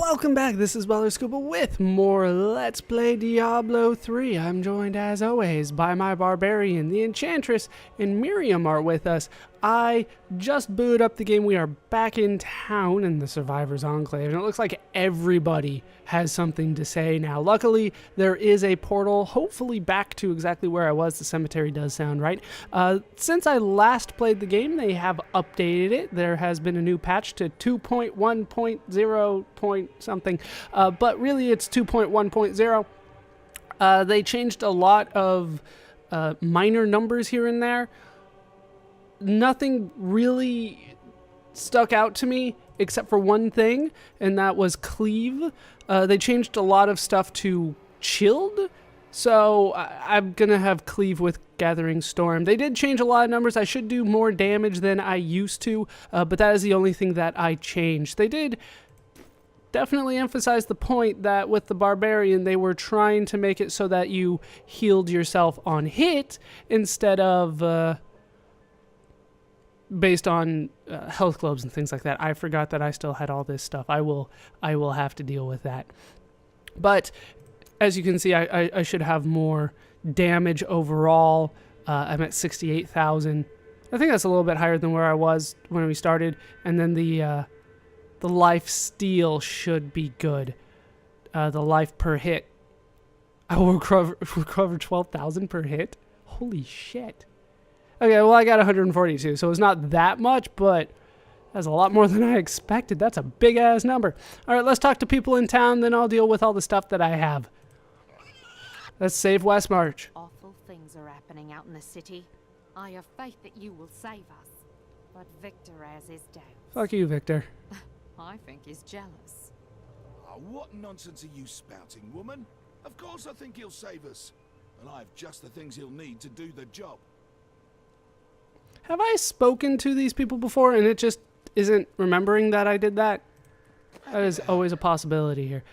Welcome back, this is Scuba with more Let's Play Diablo 3. I'm joined as always by my Barbarian, the Enchantress, and Myriam are with us. I just booted up the game. We are back in town in the Survivors Enclave, and it looks like everybody has something to say now. Luckily, there is a portal, hopefully back to exactly where I was. The cemetery does sound right. Since I last played the game, they have updated it. There has been a new patch to 2.1.0 point something, but really it's 2.1.0. They changed a lot of minor numbers here and there. Nothing really stuck out to me except for one thing, and that was cleave. They changed a lot of stuff to chilled, so I'm gonna have cleave with Gathering Storm. They did change a lot of numbers. I should do more damage than I used to, but that is the only thing that I changed. They did definitely emphasize the point that with the Barbarian, they were trying to make it so that you healed yourself on hit instead of based on health globes and things like that. I forgot that I still had all this stuff. I will have to deal with that. But as you can see, I should have more damage overall. I'm at 68,000. I think that's a little bit higher than where I was when we started. And then the life steal should be good. The life per hit. I will recover 12,000 per hit. Holy shit. Okay, well, I got 142, so it's not that much, but that's a lot more than I expected. That's a big-ass number. All right, let's talk to people in town, then I'll deal with all the stuff that I have. Let's save Westmarch. Awful things are happening out in the city. I have faith that you will save us. But Victor has his doubts. Fuck you, Victor. I think he's jealous. Oh, what nonsense are you spouting, woman? Of course I think he'll save us. And I have just the things he'll need to do the job. Have I spoken to these people before and it just isn't remembering that I did that? That is always a possibility here.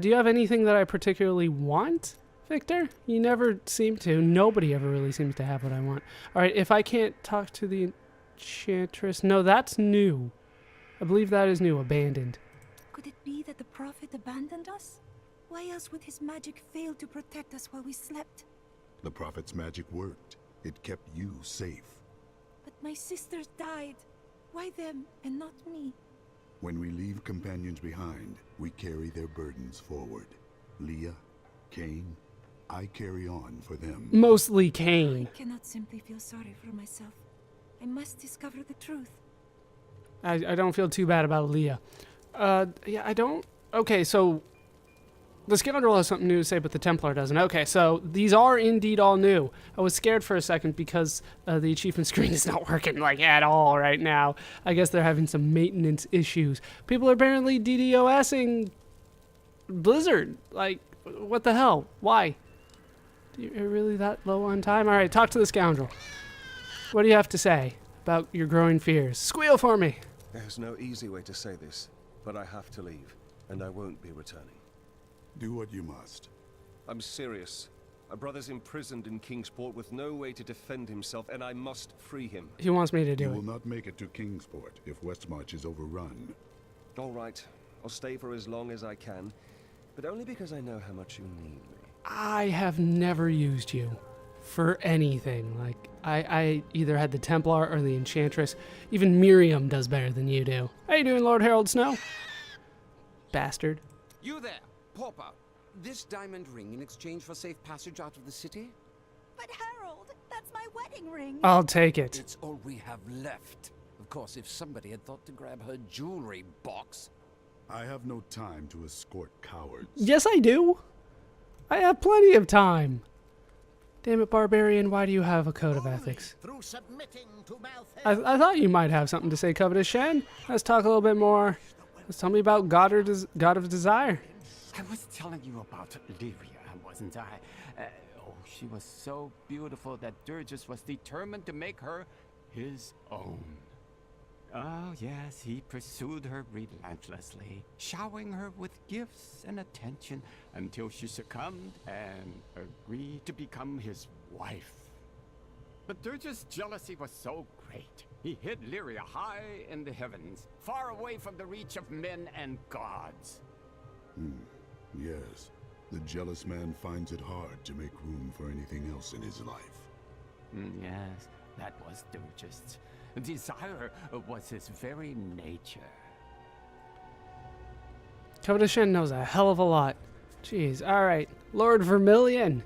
Do you have anything that I particularly want, Victor? You never seem to. Nobody ever really seems to have what I want. All right, if I can't talk to the Enchantress... No, that's new. I believe that is new, abandoned. Could it be that the Prophet abandoned us? Why else would his magic fail to protect us while we slept? The Prophet's magic worked. It kept you safe. But my sisters died. Why them and not me? When we leave companions behind, we carry their burdens forward. Leah, Cain, I carry on for them. Mostly Cain. I cannot simply feel sorry for myself. I must discover the truth. I don't feel too bad about Leah. Yeah, I don't... Okay, so... The Scoundrel has something new to say, but the Templar doesn't. Okay, so these are indeed all new. I was scared for a second because the achievement screen is not working, like, at all right now. I guess they're having some maintenance issues. People are apparently DDoSing Blizzard. Like, what the hell? Why? You're really that low on time? All right, talk to the Scoundrel. What do you have to say about your growing fears? Squeal for me. There's no easy way to say this, but I have to leave, and I won't be returning. Do what you must. I'm serious. My brother's imprisoned in Kingsport with no way to defend himself, and I must free him. He wants me to do You it. will not make it to Kingsport if Westmarch is overrun. All right, I'll stay for as long as I can, but only because I know how much you need me. I have never used you for anything. Like, I either had the Templar or the Enchantress. Even Myriam does better than you do. How you doing, Lord Harold Snow? Bastard. You there, pauper. This diamond ring in exchange for safe passage out of the city? But Harold, that's my wedding ring. I'll take it. It's all we have left. Of course, if somebody had thought to grab her jewelry box. I have no time to escort cowards. Yes, I do. I have plenty of time. Damn it, Barbarian, why do you have a code of ethics? Through submitting to I thought you might have something to say, Covetous Shen. Let's talk a little bit more. Let's tell me about God of Desire. I was telling you about Lyria, wasn't I? Oh, she was so beautiful that Durgis was determined to make her his own. Oh, yes, he pursued her relentlessly, showering her with gifts and attention until she succumbed and agreed to become his wife. But Durgis' jealousy was so great, he hid Lyria high in the heavens, far away from the reach of men and gods. Yes. The jealous man finds it hard to make room for anything else in his life. Yes, that was Sturgis. Desire was his very nature. Covetous Shen knows a hell of a lot. Jeez. All right. Lord Vermilion,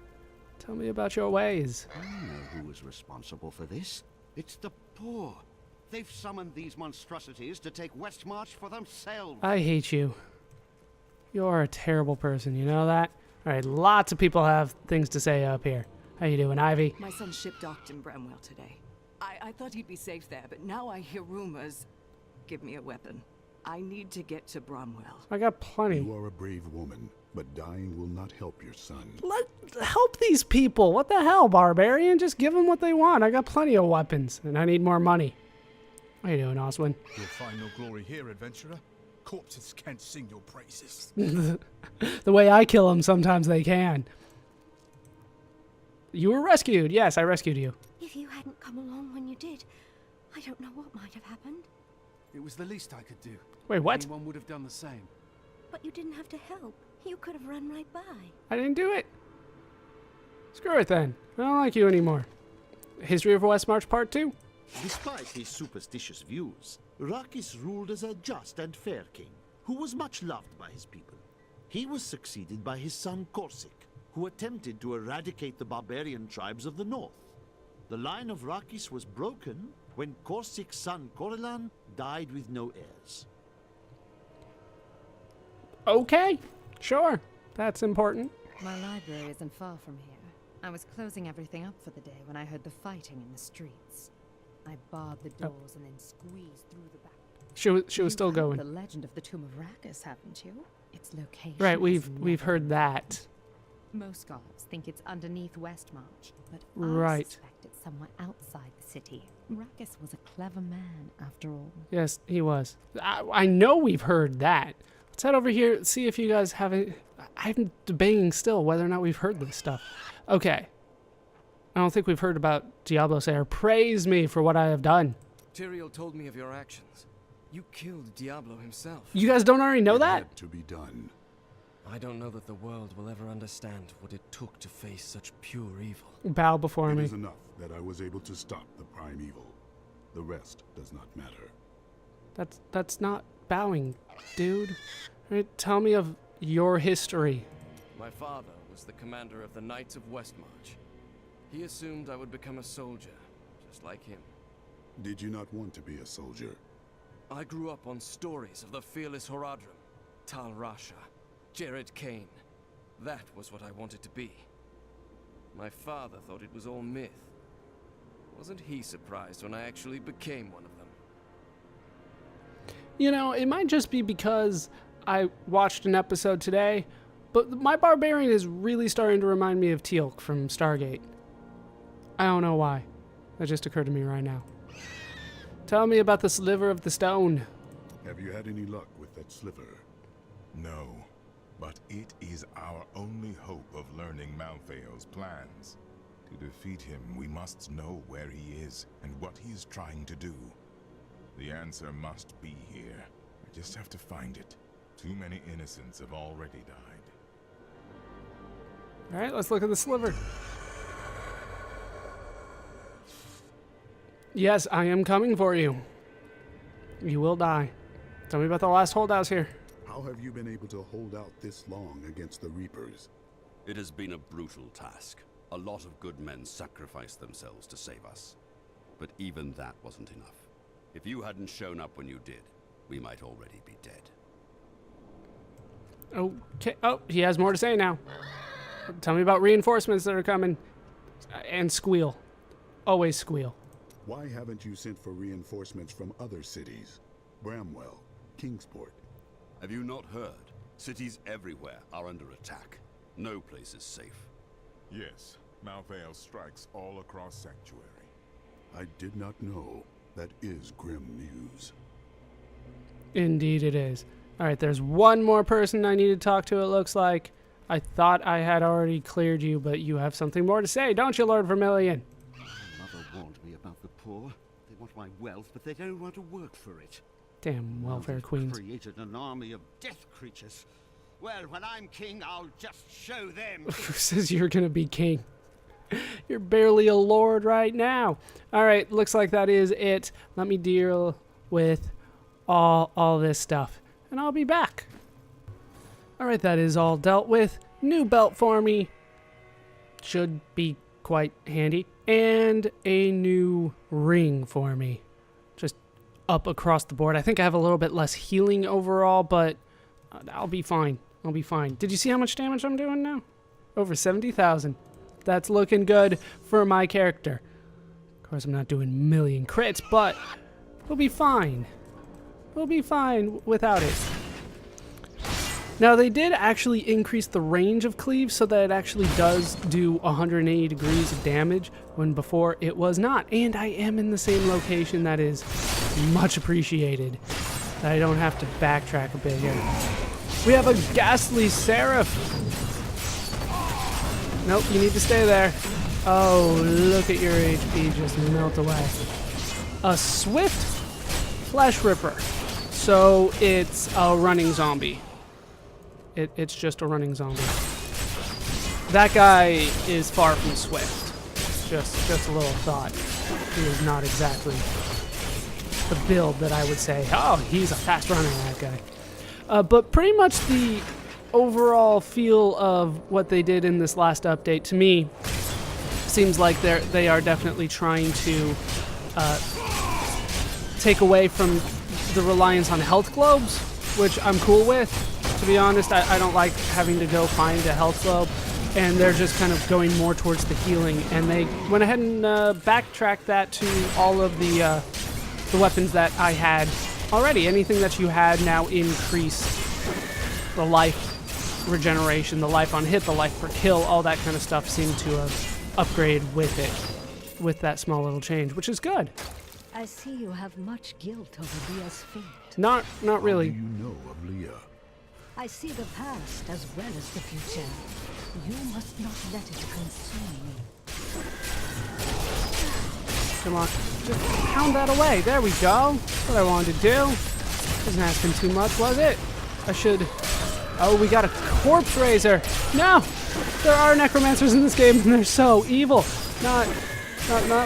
tell me about your ways. I know who is responsible for this. It's the poor. They've summoned these monstrosities to take Westmarch for themselves. I hate you. You're a terrible person, you know that? All right, lots of people have things to say up here. How you doing, Ivy? My son ship docked in Bramwell today. I thought he'd be safe there, but now I hear rumors. Give me a weapon. I need to get to Bramwell. I got plenty. You are a brave woman, but dying will not help your son. Help these people. What the hell, barbarian? Just give them what they want. I got plenty of weapons, and I need more money. How you doing, Oswin? You'll find no glory here, adventurer. Corpses can't sing your praises. The way I kill them, sometimes they can. You were rescued. Yes, I rescued you. If you hadn't come along when you did, I don't know what might have happened. It was the least I could do. Wait, what? Anyone would have done the same. But you didn't have to help. You could have run right by. I didn't do it. Screw it then. I don't like you anymore. History of Westmarch Part 2. Despite his superstitious views, Rakis ruled as a just and fair king, who was much loved by his people. He was succeeded by his son Corsic, who attempted to eradicate the barbarian tribes of the north. The line of Rakis was broken when Corsic's son Corellan died with no heirs. Okay, sure. That's important. My library isn't far from here. I was closing everything up for the day when I heard the fighting in the streets. I barred the doors and then squeezed through the back. She was still going. The legend of the Tomb of Rakis, haven't you? Its location. Right, we've heard that. Most scholars think it's underneath Westmarch, but right. I suspect it's somewhere outside the city. Rakis was a clever man, after all. Yes, he was. I know we've heard that. Let's head over here, see if you guys haven't... I'm debating still whether or not we've heard this stuff. Okay. I don't think we've heard about Diablo Sayer. Praise me for what I have done. Tyrael told me of your actions. You killed Diablo himself. You guys don't already know It that? had to be done. I don't know that the world will ever understand what it took to face such pure evil. Bow before It me. is enough that I was able to stop the prime evil. The rest does not matter. That's not bowing, dude. Right, tell me of your history. My father was the commander of the Knights of Westmarch. He assumed I would become a soldier, just like him. Did you not want to be a soldier? I grew up on stories of the fearless Horadrim, Tal Rasha, Jared Kane. That was what I wanted to be. My father thought it was all myth. Wasn't he surprised when I actually became one of them? You know, it might just be because I watched an episode today, but my barbarian is really starting to remind me of Teal'c from Stargate. I don't know why. That just occurred to me right now. Tell me about the sliver of the stone. Have you had any luck with that sliver? No, but it is our only hope of learning Malthael's plans. To defeat him, we must know where he is and what he is trying to do. The answer must be here. I just have to find it. Too many innocents have already died. All right, let's look at the sliver. Yes, I am coming for you. You will die. Tell me about the last holdouts here. How have you been able to hold out this long against the Reapers? It has been a brutal task. A lot of good men sacrificed themselves to save us. But even that wasn't enough. If you hadn't shown up when you did, we might already be dead. Okay. Oh, he has more to say now. Tell me about reinforcements that are coming. And squeal. Always squeal. Why haven't you sent for reinforcements from other cities? Bramwell, Kingsport. Have you not heard? Cities everywhere are under attack. No place is safe. Yes, Malthael strikes all across Sanctuary. I did not know. That is grim news. Indeed it is. All right, there's one more person I need to talk to, it looks like. I thought I had already cleared you, but you have something more to say, don't you, Lord Vermilion? Mother warned me about the poor. They want my wealth, but they don't want to work for it. Damn welfare They've queens. created an army of death creatures. Well, when I'm king, I'll just show them. Who says you're gonna be king? You're barely a lord right now. All right, looks like that is it. Let me deal with all this stuff, and I'll be back. All right, that is all dealt with. New belt for me. Should be quite handy. And a new ring for me. Just up across the board. I think I have a little bit less healing overall, but I'll be fine. I'll be fine. Did you see how much damage I'm doing now? Over 70,000. That's looking good for my character. Of course, I'm not doing a million crits, but we'll be fine. We'll be fine without it. Now, they did actually increase the range of cleave so that it actually does do 180 degrees of damage when before it was not. And I am in the same location. That is much appreciated. That I don't have to backtrack a bit here. We have a ghastly seraph. Nope, you need to stay there. Oh, look at your HP just melt away. A swift flesh ripper. So it's a running zombie. It's just a running zombie. That guy is far from swift. Just a little thought. He is not exactly the build that I would say, oh, he's a fast runner, that guy. But pretty much the overall feel of what they did in this last update, to me, seems like they are definitely trying to take away from the reliance on health globes, which I'm cool with. To be honest, I don't like having to go find a health globe, and they're just kind of going more towards the healing, and they went ahead and backtracked that to all of the weapons that I had already. Anything that you had now increase the life regeneration, the life on hit, the life per kill, all that kind of stuff seemed to have upgraded with it, with that small little change, which is good. I see you have much guilt over Leah's fate. Not really. How do you know of Leah? I see the past as well as the future. You must not let it consume me. Come on, just pound that away. There we go. That's what I wanted to do. Wasn't asking too much, was it? I should... Oh, we got a corpse raiser. No! There are necromancers in this game, and they're so evil. Not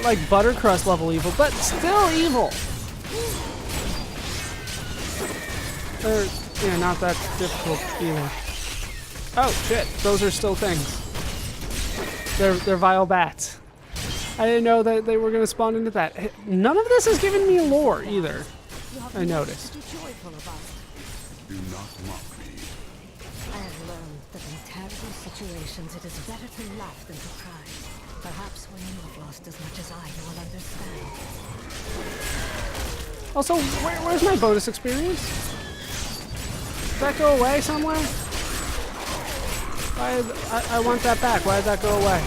like Buttercrust level evil, but still evil. They're, yeah, not that difficult either. Oh, shit. Those are still things. They're vile bats. I didn't know that they were going to spawn into that. None of this has given me lore, either. I noticed. Do not mock me. I have learned that in terrible situations it is better to laugh than to cry. Perhaps when you have lost as much as I, you will understand. Also, where's my bonus experience? Did that go away somewhere? I want that back. Why did that go away?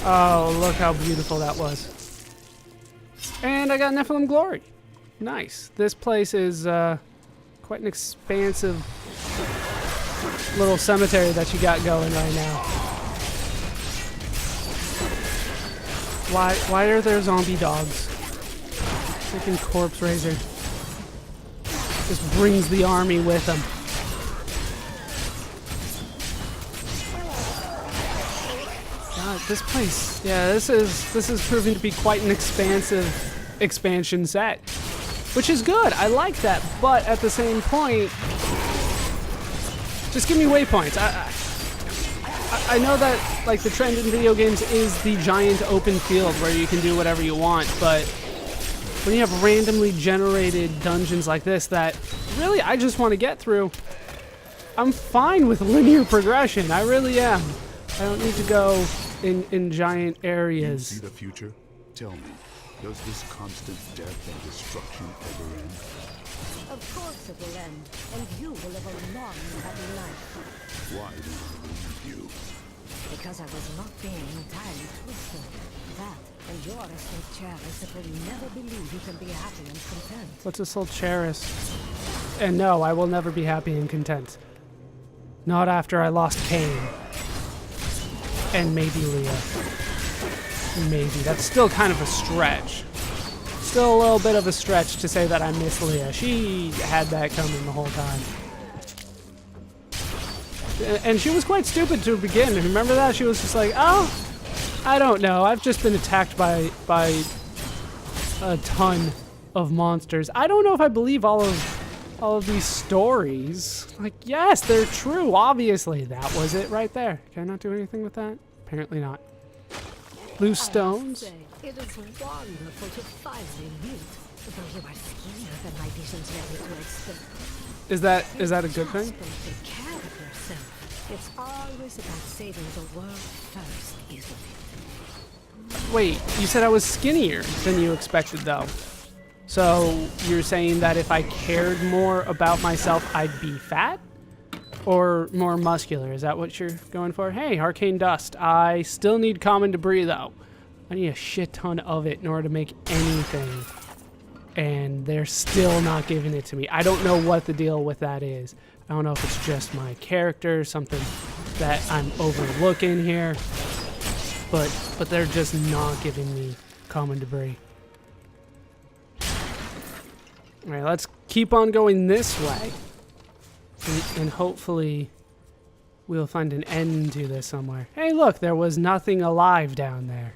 Oh, look how beautiful that was. And I got Nephilim Glory. Nice. This place is quite an expansive little cemetery that you got going right now. Why are there zombie dogs? Freaking corpse raiser. Just brings the army with him. God, this place. Yeah, this is proving to be quite an expansive expansion set, which is good. I like that, but at the same point, just give me waypoints. I know that like the trend in video games is the giant open field where you can do whatever you want, but when you have randomly generated dungeons like this that really I just want to get through, I'm fine with linear progression. I really am. I don't need to go in giant areas. You see the future? Tell me, does this constant death and destruction ever end? Of course it will end, and you will live a long and happy life. Why do I believe you? Because I was not being entirely truthful. That and your estate Charis that will never believe you can be happy and content. What's this old Charis? And no, I will never be happy and content. Not after I lost Cain. And maybe Leah. Maybe. That's still kind of a stretch. still a little bit of a stretch to say that I miss Leah. She had that coming the whole time. And she was quite stupid to begin. Remember that? She was just like, oh, I don't know. I've just been attacked by a ton of monsters. I don't know if I believe all of these stories. Like, yes, they're true. Obviously, that was it right there. Can I not do anything with that? Apparently not. Loose stones. It is wonderful to finally meet, though you are skinnier than my visions led me to expect. Is that a good thing? Take care of yourself. It's always about saving the world first, isn't it? Wait, you said I was skinnier than you expected, though. So you're saying that if I cared more about myself, I'd be fat? Or more muscular? Is that what you're going for? Hey, arcane dust. I still need common debris, though. I need a shit ton of it in order to make anything. And they're still not giving it to me. I don't know what the deal with that is. I don't know if it's just my character, something that I'm overlooking here. But they're just not giving me common debris. Alright, let's keep on going this way. And hopefully we'll find an end to this somewhere. Hey, look, there was nothing alive down there.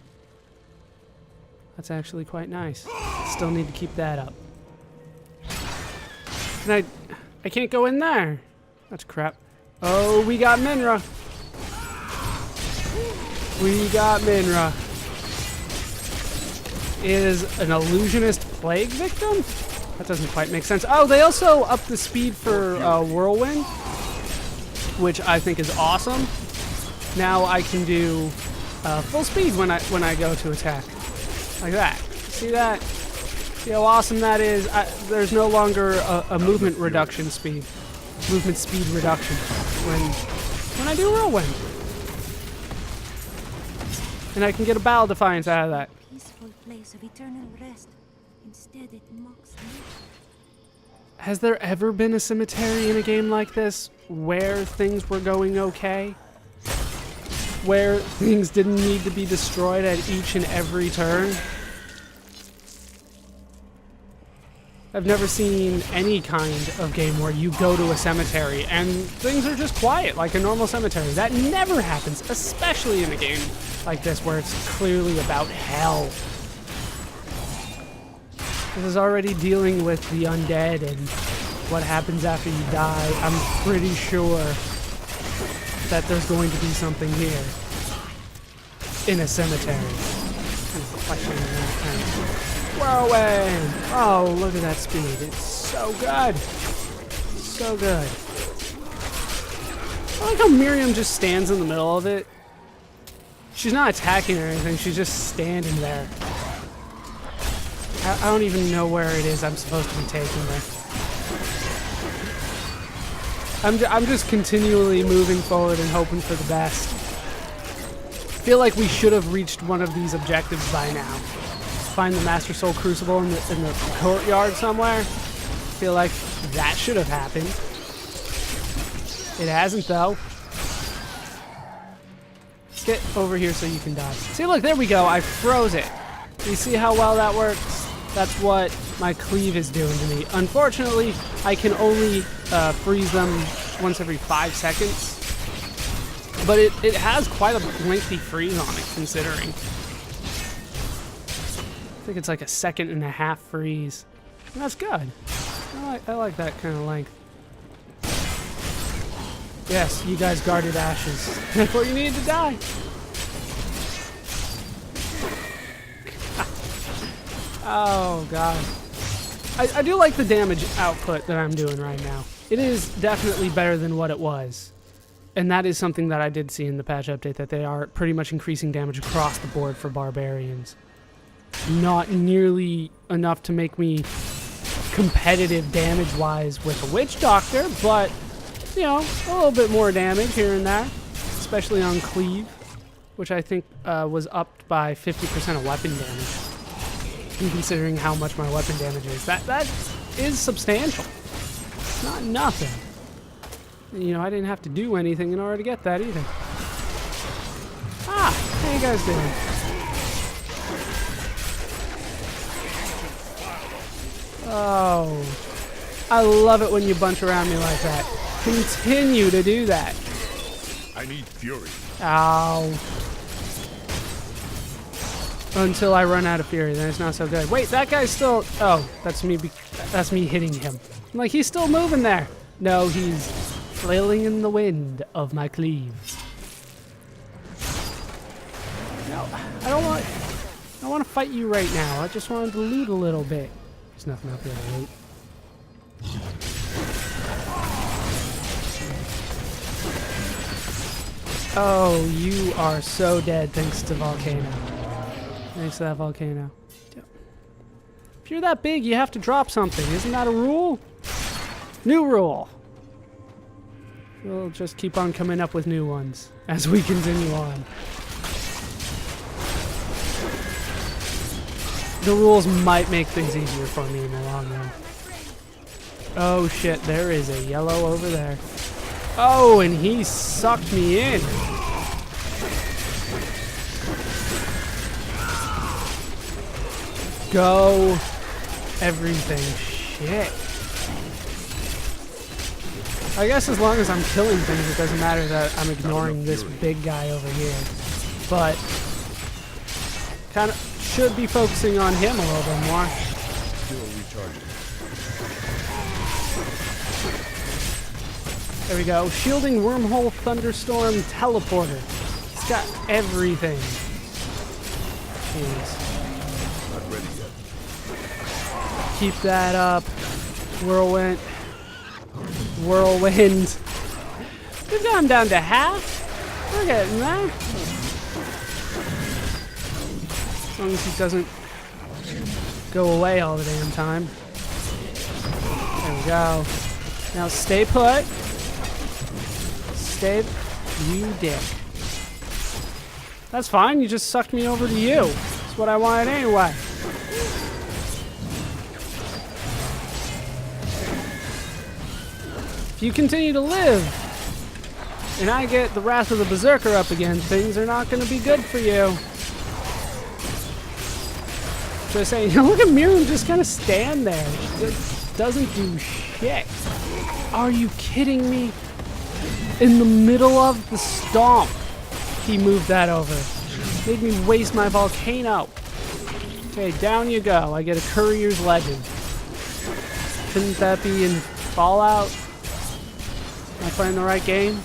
That's actually quite nice. Still need to keep that up. And I can't go in there. That's crap. Oh, we got Minra. We got Minra. Is an illusionist plague victim? That doesn't quite make sense. Oh, they also upped the speed for Whirlwind, which I think is awesome. Now I can do full speed when I go to attack. Like that. See that? See how awesome that is? There's no longer a movement reduction speed. Movement speed reduction when I do Whirlwind. And I can get a Battle Defiance out of that. Peaceful place of eternal rest. Instead it mocks me. Has there ever been a cemetery in a game like this where things were going okay? Where things didn't need to be destroyed at each and every turn? I've never seen any kind of game where you go to a cemetery and things are just quiet like a normal cemetery. That never happens, especially in a game like this where it's clearly about hell. This is already dealing with the undead and what happens after you die. I'm pretty sure that there's going to be something here in a cemetery. Kind of questioning that kind of whirlwind. Oh, look at that speed. It's so good. So good. I like how Myriam just stands in the middle of it. She's not attacking or anything. She's just standing there. I don't even know where it is I'm supposed to be taking her. I'm just continually moving forward and hoping for the best. I feel like we should have reached one of these objectives by now. Find the Master Soul Crucible in the courtyard somewhere. I feel like that should have happened. It hasn't, though. Get over here so you can die. See, look, there we go. I froze it. You see how well that works? That's what my cleave is doing to me. Unfortunately, I can only freeze them once every 5 seconds. But it has quite a lengthy freeze on it, considering. I think it's like a 1.5 seconds freeze. And that's good. I like that kind of length. Yes, you guys guarded ashes. Before you needed to die. Oh, God. I do like the damage output that I'm doing right now. It is definitely better than what it was. And that is something that I did see in the patch update, that they are pretty much increasing damage across the board for barbarians. Not nearly enough to make me competitive damage-wise with a witch doctor, but, you know, a little bit more damage here and there, especially on cleave, which I think was upped by 50% of weapon damage. Considering how much my weapon damage is, that is substantial. It's not nothing. You know, I didn't have to do anything in order to get that either. Ah, how you guys doing? Oh. I love it when you bunch around me like that. Continue to do that. I need fury. Ow. Until I run out of fury, then it's not so good. Wait, that guy's still... Oh, that's me hitting him. I'm like, he's still moving there. No, he's flailing in the wind of my cleave. No, I don't want to fight you right now. I just wanted to loot a little bit. There's nothing up here to loot. Oh, you are so dead thanks to Volcano. Thanks to that volcano. If you're that big, you have to drop something. Isn't that a rule? New rule. We'll just keep on coming up with new ones as we continue on. The rules might make things easier for me in the long run. Oh shit, there is a yellow over there. Oh, and he sucked me in. Go. Everything. Shit. I guess as long as I'm killing things, it doesn't matter that I'm ignoring this big guy over here. But kind of should be focusing on him a little bit more. Still recharging. There we go. Shielding wormhole, thunderstorm, teleporter. He's got everything. Jeez. Not ready yet. Keep that up. Whirlwind. Whirlwind. We've gone down to half. We're getting there. As long as he doesn't go away all the damn time. There we go. Now stay put. Stay. You dick. That's fine. You just sucked me over to you. That's what I wanted anyway. If you continue to live, and I get the Wrath of the Berserker up again, things are not going to be good for you. Just saying, look at Myriam just kind of stand there. She just doesn't do shit. Are you kidding me? In the middle of the stomp, he moved that over. Made me waste my volcano. Okay, down you go. I get a Courier's Legend. Couldn't that be in Fallout? Am I playing the right game?